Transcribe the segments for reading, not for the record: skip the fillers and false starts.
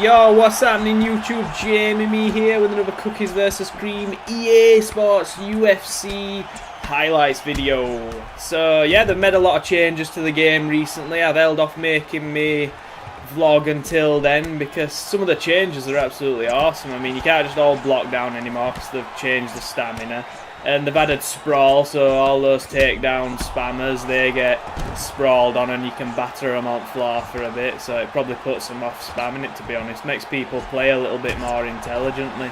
Yo, what's happening YouTube? Jamie me here with another Cookies vs Cream EA Sports UFC highlights video. So yeah, they've made a lot of changes to the game recently. I've held off making me vlog until then because some of the changes are absolutely awesome. I mean, you can't just all block down anymore because they've changed the stamina. And they've added sprawl, so all those takedown spammers, they get sprawled on and you can batter them on floor for a bit, so it probably puts them off spamming it, to be honest. Makes people play a little bit more intelligently.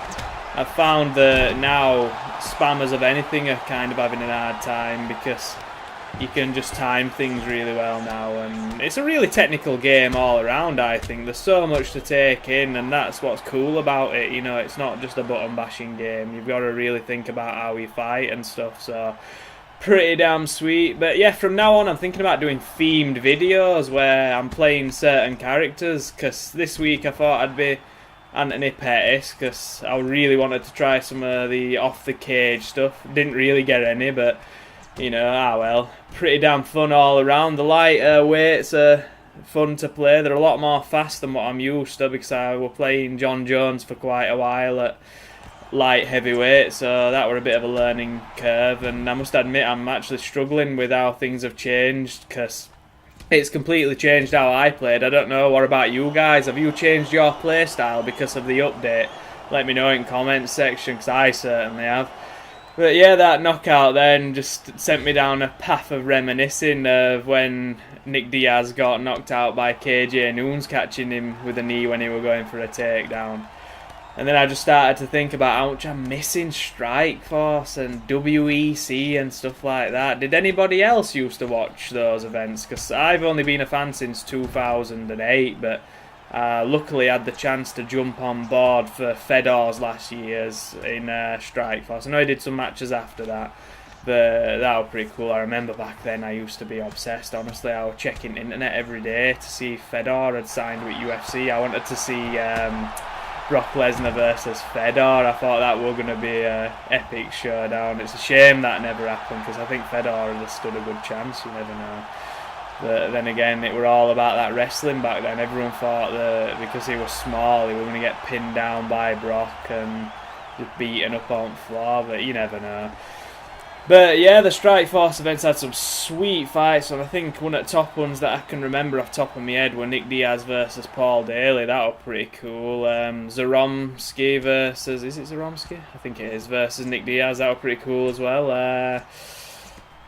I've found that now spammers of anything are kind of having a hard time because you can just time things really well now, and it's a really technical game all around. I think there's so much to take in, and that's what's cool about it. You know, it's not just a button bashing game. You've got to really think about how we fight and stuff, so pretty damn sweet. But yeah, from now on I'm thinking about doing themed videos where I'm playing certain characters, because this week I thought I'd be Anthony Pettis because I really wanted to try some of the off the cage stuff. Didn't really get any, but you know, well, pretty damn fun all around. The lighter weights are fun to play. They're a lot more fast than what I'm used to because I was playing John Jones for quite a while at light heavyweight, so that were a bit of a learning curve. And I must admit, I'm actually struggling with how things have changed because it's completely changed how I played. I don't know, what about you guys? Have you changed your play style because of the update? Let me know in the comments section because I certainly have. But yeah, that knockout then just sent me down a path of reminiscing of when Nick Diaz got knocked out by KJ Noons catching him with a knee when he was going for a takedown. And then I just started to think about how much I'm missing Strikeforce and WEC and stuff like that. Did anybody else used to watch those events? Because I've only been a fan since 2008, but luckily I had the chance to jump on board for Fedor's last year's in Strikeforce. I know I did some matches after that, but that was pretty cool. I remember back then I used to be obsessed, honestly. I was checking the internet every day to see if Fedor had signed with UFC. I wanted to see Brock Lesnar versus Fedor. I thought that was going to be an epic showdown. It's a shame that never happened because I think Fedor had stood a good chance, you never know. But then again, it were all about that wrestling back then. Everyone thought that because he was small, he was going to get pinned down by Brock and just beaten up on the floor, but you never know. But yeah, the Strikeforce events had some sweet fights, and I think one of the top ones that I can remember off the top of my head were Nick Diaz versus Paul Daly. That was pretty cool. Zaromsky versus, is it Zaromsky? I think it is, versus Nick Diaz. That was pretty cool as well.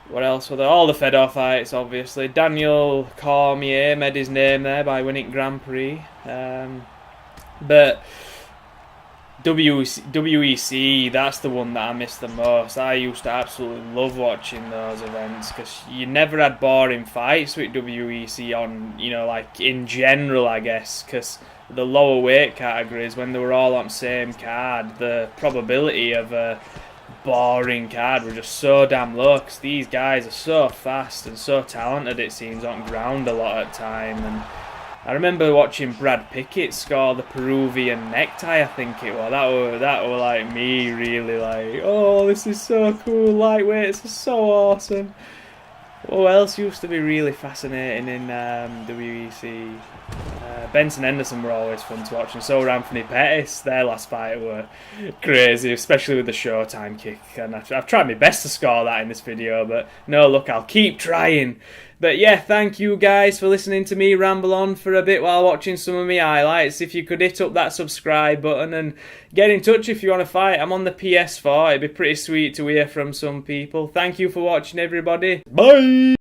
What else were there? All the Fedor fights, obviously. Daniel Cormier made his name there by winning Grand Prix. But WEC, that's the one that I miss the most. I used to absolutely love watching those events because you never had boring fights with WEC on, you know, like in general, I guess, because the lower weight categories, when they were all on the same card, the probability of a boring card were just so damn low because these guys are so fast and so talented, it seems, on ground a lot of the time. And I remember watching Brad Pickett score the Peruvian necktie, I think it was. That were like me really like, oh, this is so cool, lightweights are so awesome. What else used to be really fascinating in WEC? Benson Henderson were always fun to watch, and so were Anthony Pettis. Their last fight were crazy, especially with the Showtime kick. And I've tried my best to score that in this video, but no look, I'll keep trying. But yeah, thank you guys for listening to me ramble on for a bit while watching some of my highlights. If you could hit up that subscribe button and get in touch if you want to fight. I'm on the PS4. It'd be pretty sweet to hear from some people. Thank you for watching, everybody. Bye!